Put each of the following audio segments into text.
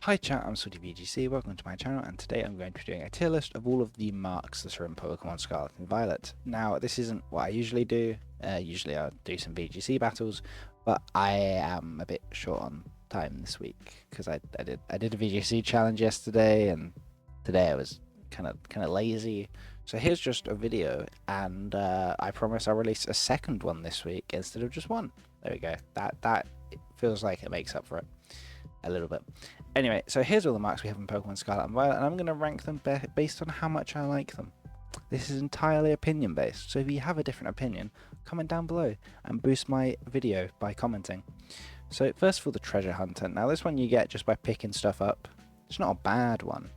Hi chat, I'm VGC, welcome to my channel, and today I'm going to be doing a tier list of all of the marks that are in Pokemon Scarlet and Violet. Now, this isn't what I usually do. Usually I'll do some VGC battles, but I am a bit short on time this week because I did a VGC challenge yesterday, and today I was kind of lazy. So here's just a video, and I promise I'll release a second one this week instead of just one. There we go. That feels like it makes up for it a little bit. Anyway, so here's all the marks we have in Pokemon Scarlet and Violet, and I'm going to rank them based on how much I like them. This is entirely opinion based, so if you have a different opinion, comment down below and boost my video by commenting. So first of all, the Treasure Hunter. Now this one you get just by picking stuff up. It's not a bad one,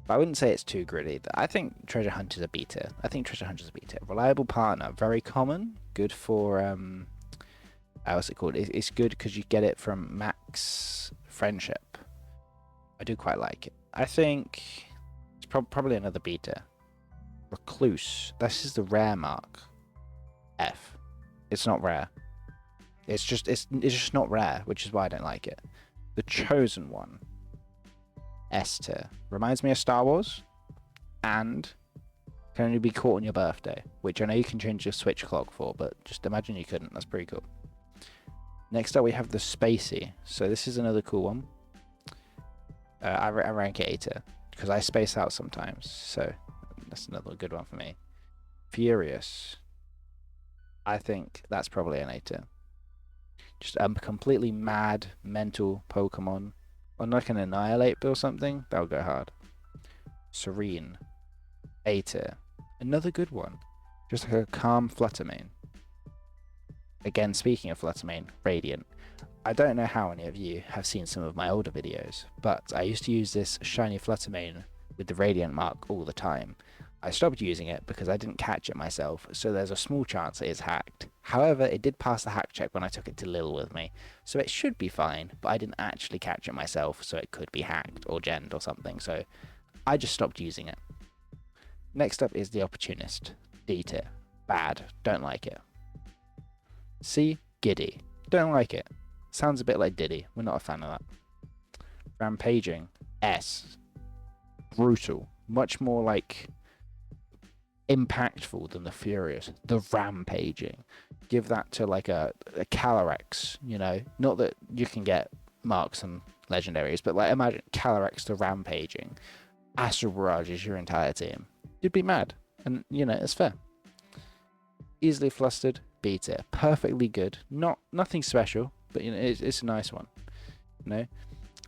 but I wouldn't say it's too gritty. I think Treasure Hunter's a B tier. I think Treasure Hunter's a B tier. Reliable partner, very common, good for what's it called? It's good because you get it from max friendship. I do quite like it. I think it's probably another beta. Recluse. This is the rare mark. F. It's not rare. It's just not rare, which is why I don't like it. The Chosen One. S tier. Reminds me of Star Wars, and can only be caught on your birthday, which I know you can change your Switch clock for, but just imagine you couldn't. That's pretty cool. Next up, we have the Spacey. So this is another cool one. I rank it A tier because I space out sometimes. So that's another good one for me. Furious. I think that's probably an A tier. Just a completely mad, mental Pokemon. Or like an Annihilate or something. That'll go hard. Serene. A tier. Another good one. Just like a calm Fluttermane. Again, speaking of Fluttermane, Radiant. I don't know how many of you have seen some of my older videos, but I used to use this shiny Fluttermane with the Radiant mark all the time. I stopped using it because I didn't catch it myself, so there's a small chance it is hacked. However, it did pass the hack check when I took it to Lil with me, so it should be fine, but I didn't actually catch it myself, so it could be hacked or genned or something, so I just stopped using it. Next up is the Opportunist. D tier. Bad. Don't like it. C. Giddy. Don't like it. Sounds a bit like Diddy. We're not a fan of that. Rampaging. S. Brutal. Much more like impactful than the Furious. The Rampaging. Give that to like a Calyrex, you know? Not that you can get marks and legendaries, but like imagine Calyrex the Rampaging. Astral Barrage is your entire team. You'd be mad. And, you know, it's fair. Easily Flustered. B tier. Perfectly good. Nothing special, but you know it's a nice one. You know,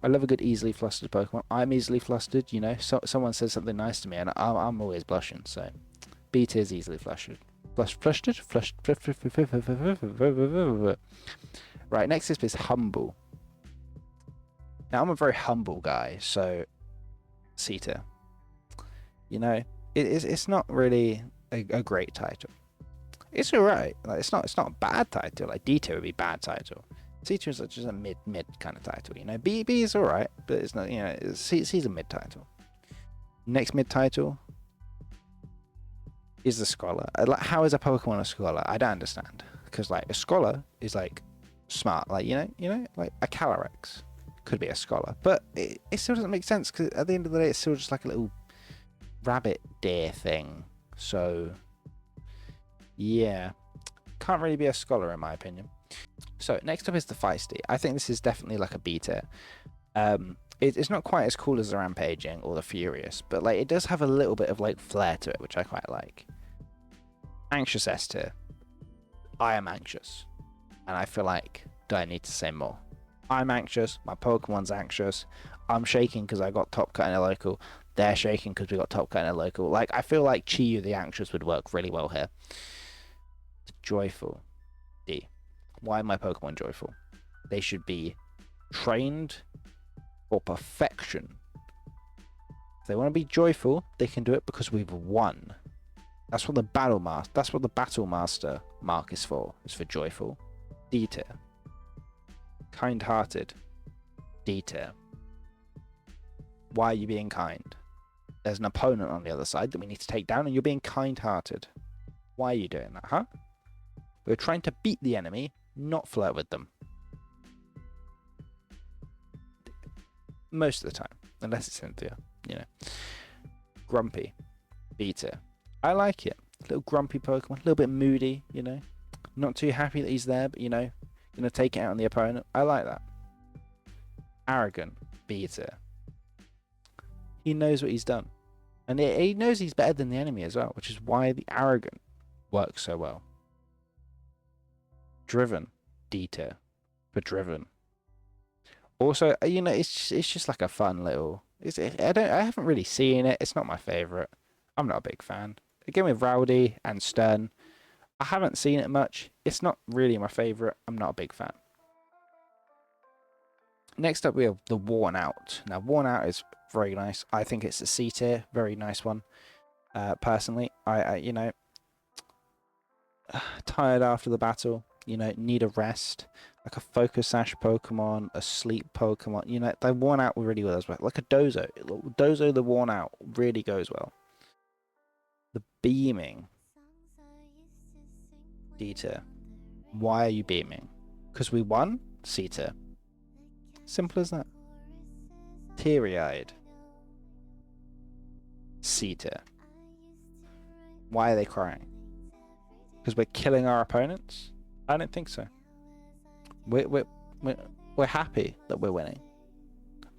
I love a good easily flustered Pokemon. I'm easily flustered. You know, someone says something nice to me, and I'm always blushing. So B tier is easily flustered. Flustered. Right. Next is humble. Now I'm a very humble guy, so C tier. You know, it's not really a great title. It's alright. Like it's not a bad title. Like D tier would be bad title. C tier is just a mid kind of title. You know, B is alright, but it's not. You know, C's a mid title. Next mid title is the Scholar. Like, how is a Pokemon a Scholar? I don't understand. Because like a Scholar is like smart. Like you know, like a Calyrex could be a Scholar, but it still doesn't make sense because at the end of the day, it's still just like a little rabbit deer thing. So yeah, can't really be a Scholar in my opinion. So next up is the Feisty. I think this is definitely like a B tier. It's not quite as cool as the Rampaging or the Furious, but like it does have a little bit of like flair to it, which I quite like. Anxious S tier. I am anxious, and I feel like, do I need to say more? I'm anxious. My Pokemon's anxious. I'm shaking because I got top cut in a local. They're shaking because we got top cut in a local. Like I feel like Chi-Yu the Anxious would work really well here. Joyful. D. Why are my Pokemon joyful? They should be trained for perfection. If they want to be joyful, they can do it because we've won. That's what the Battle Master mark is for. It's for joyful. D tier. Kind-hearted. D tier. Why are you being kind? There's an opponent on the other side that we need to take down, and you're being kind-hearted. Why are you doing that, huh? We're trying to beat the enemy, not flirt with them. most of the time, unless it's Cynthia, you know. Grumpy, beta. I like it. A little grumpy Pokemon, a little bit moody, you know. Not too happy that he's there, but you know, gonna take it out on the opponent. I like that. Arrogant, beta. He knows what he's done. And he knows he's better than the enemy as well, which is why the arrogant works so well. Driven, Dita, for driven. Also, you know, it's just like a fun little. I haven't really seen it. It's not my favorite. I'm not a big fan. Again with Rowdy and Stern, I haven't seen it much. It's not really my favorite. I'm not a big fan. Next up we have the Worn Out. Now Worn Out is very nice. I think it's a C tier, very nice one. Personally, I you know, tired after the battle. You know, need a rest, like a Focus Sash Pokemon, a Sleep Pokemon. You know, they Worn Out really well as well. Like a Dozo. Dozo the Worn Out really goes well. The Beaming. D tier. Why are you beaming? Because we won? C tier. Simple as that. Teary-eyed. C tier. Why are they crying? Because we're killing our opponents? I don't think so. We're happy that we're winning.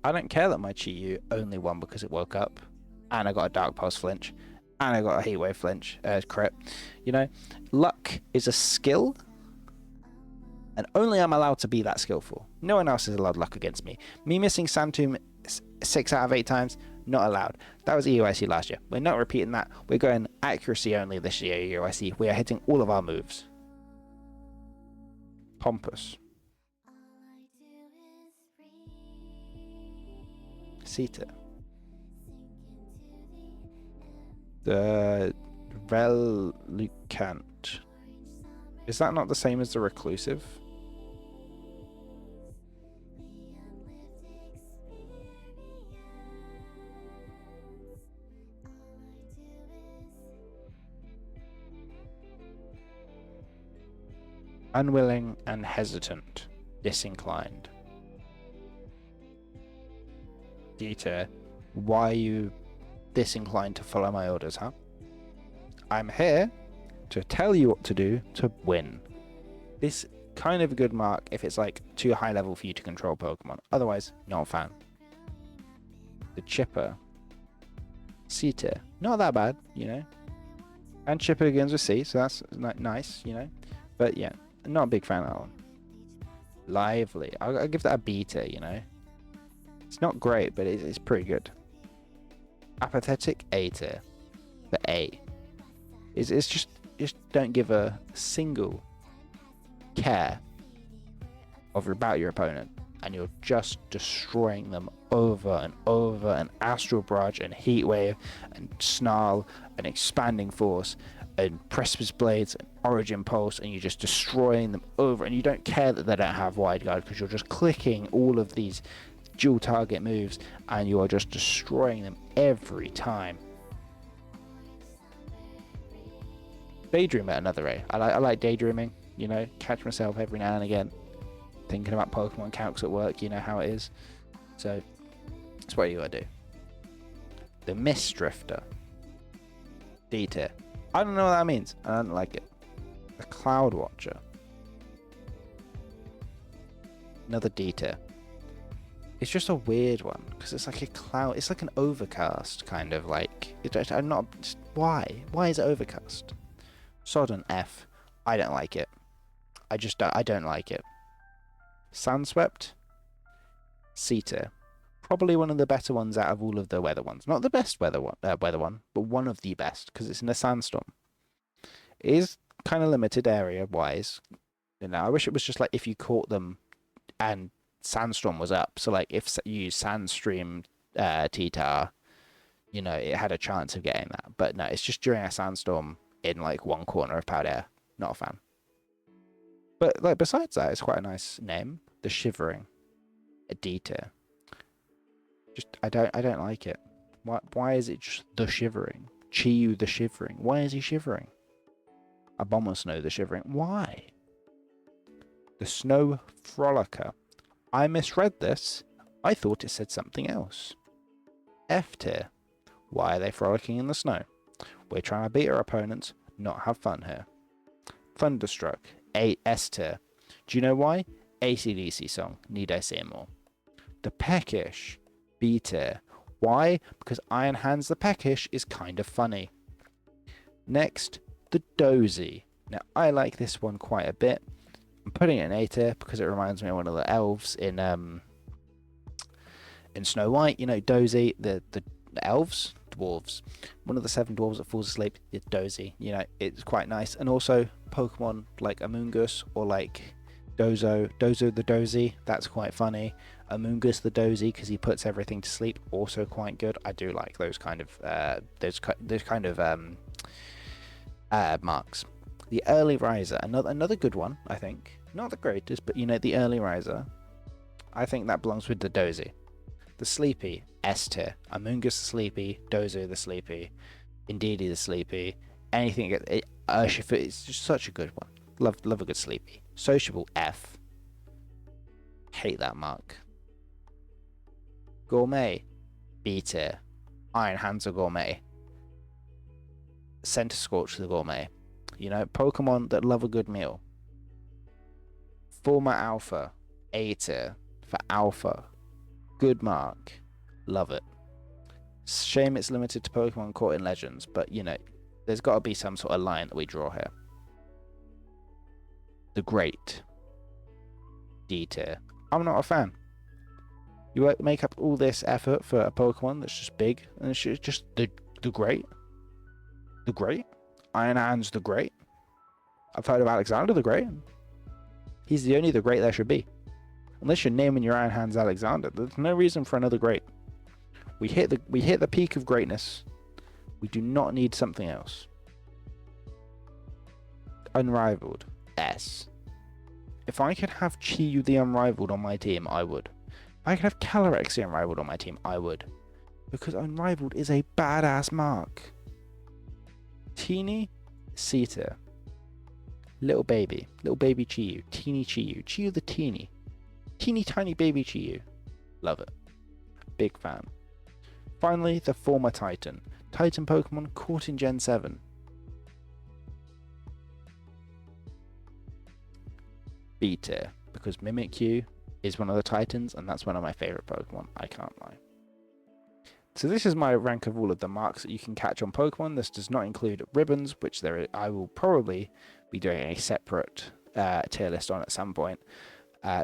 I don't care that my Chi-Yu only won because it woke up, and I got a Dark Pulse flinch, and I got a Heat Wave flinch crit. You know, luck is a skill, and only I'm allowed to be that skillful. No one else is allowed luck against me. Me missing Sandtomb 6 out of 8 times, not allowed. That was EUIC last year. We're not repeating that. We're going accuracy only this year, EUIC. We are hitting all of our moves. Pompous. Sita. The Reluctant. Is that not the same as the Reclusive? Unwilling and hesitant. Disinclined. Dita, why are you disinclined to follow my orders, huh? I'm here to tell you what to do to win. This kind of a good mark if it's like too high level for you to control Pokemon. Otherwise, not a fan. The Chipper. C tier. Not that bad, you know. And Chipper begins with C, so that's nice, you know. But yeah, not a big fan of that one. Lively. I'll give that a B tier, you know. It's not great, but it's pretty good. Apathetic, A tier. The A. It's just don't give a single care about your opponent, and you're just destroying them over and over, and Astral Barrage and Heat Wave and Snarl and Expanding Force and Precipice Blades and Origin Pulse, and you're just destroying them over, and you don't care that they don't have Wide Guard because you're just clicking all of these dual target moves and you are just destroying them every time. Daydream at another A. I like daydreaming, you know, catch myself every now and again thinking about Pokemon calcs at work, you know how it is. So that's what you gotta do. The Mist Drifter. D tier. I don't know what that means. I don't like it. The Cloud Watcher. Another D tier. It's just a weird one because it's like a cloud. It's like an overcast kind of like. I'm not. Just, why? Why is it overcast? Sodden F. I don't like it. I don't like it. Sandswept. C tier. Probably one of the better ones out of all of the weather ones. Not the best weather one, but one of the best because it's in a sandstorm. It is kind of limited area wise. You know, I wish it was just like if you caught them and Sandstorm was up. So like if you use Sandstream T-Tar, you know, it had a chance of getting that. But no, it's just during a sandstorm in like one corner of Powder. Not a fan. But like besides that, it's quite a nice name. The Shivering. A D tier. Just I don't like it. Why is it just the Shivering? Chi-Yu the Shivering. Why is he shivering? Abomasnow the Shivering. Why? The Snow Frolicker. I misread this. I thought it said something else. F tier. Why are they frolicking in the snow? We're trying to beat our opponents, not have fun here. Thunderstruck. S tier. Do you know why? AC/DC song. Need I say more? The Peckish. B tier. Why? Because Iron Hands the Peckish is kind of funny. Next, the Dozy. Now, I like this one quite a bit. I'm putting it in A tier because it reminds me of one of the elves in Snow White. You know, Dozy, the elves, dwarves. One of the 7 dwarves that falls asleep is Dozy. You know, it's quite nice. And also, Pokemon like Amoonguss or like Dozo the Dozy, that's quite funny. Amoonguss the Dozy, because he puts everything to sleep, also quite good. I do like those kind of marks. The Early Riser, another good one, I think. Not the greatest, but you know, the Early Riser, I think that belongs with the Dozy. The Sleepy, S tier. Amoonguss the Sleepy, Dozo the Sleepy, Indeedee the Sleepy, anything. Urshifu, it's just such a good one. Love a good Sleepy. Sociable, F. Hate that mark. Gourmet, B tier. Iron Hands are Gourmet. Center Scorch the Gourmet. You know, Pokemon that love a good meal. Former Alpha, A tier for Alpha. Good mark. Love it. Shame it's limited to Pokemon caught in Legends, but you know, there's got to be some sort of line that we draw here. The Great, D tier. I'm not a fan. You make up all this effort for a Pokemon that's just big, and it's just the Great. The Great? Iron Hands the Great? I've heard of Alexander the Great. He's the only the Great there should be. Unless you're naming your Iron Hands Alexander, there's no reason for another Great. We hit the peak of greatness. We do not need something else. Unrivaled, S. If I could have Chi-Yu the Unrivaled on my team, I would. If I could have Calyrex the Unrivaled on my team, I would. Because Unrivaled is a badass mark. Teeny, C tier. Little baby Chi-Yu, teeny Chi-Yu, Chi-Yu the teeny tiny baby Chi-Yu. Love it. Big fan. Finally, the former Titan Pokemon caught in Gen 7. B tier, because Mimikyu is one of the Titans, and that's one of my favorite Pokemon, I can't lie. So this is my rank of all of the marks that you can catch on Pokemon. This does not include ribbons, which I will probably be doing a separate tier list on at some point.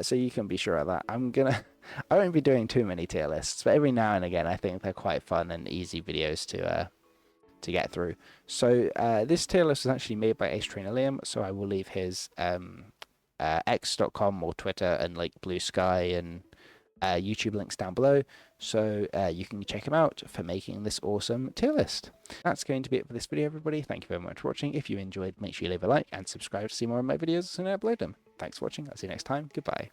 So you can be sure of that. I won't be doing too many tier lists, but every now and again I think they're quite fun and easy videos to get through. So this tier list was actually made by Ace Trainer Liam, so I will leave his x.com or Twitter and like Blue Sky and YouTube links down below, so you can check him out for making this awesome tier list. That's going to be it for this video, everybody. Thank you very much for watching. If you enjoyed, make sure you leave a like and subscribe to see more of my videos as soon as I upload them. Thanks for watching. I'll see you next time. Goodbye.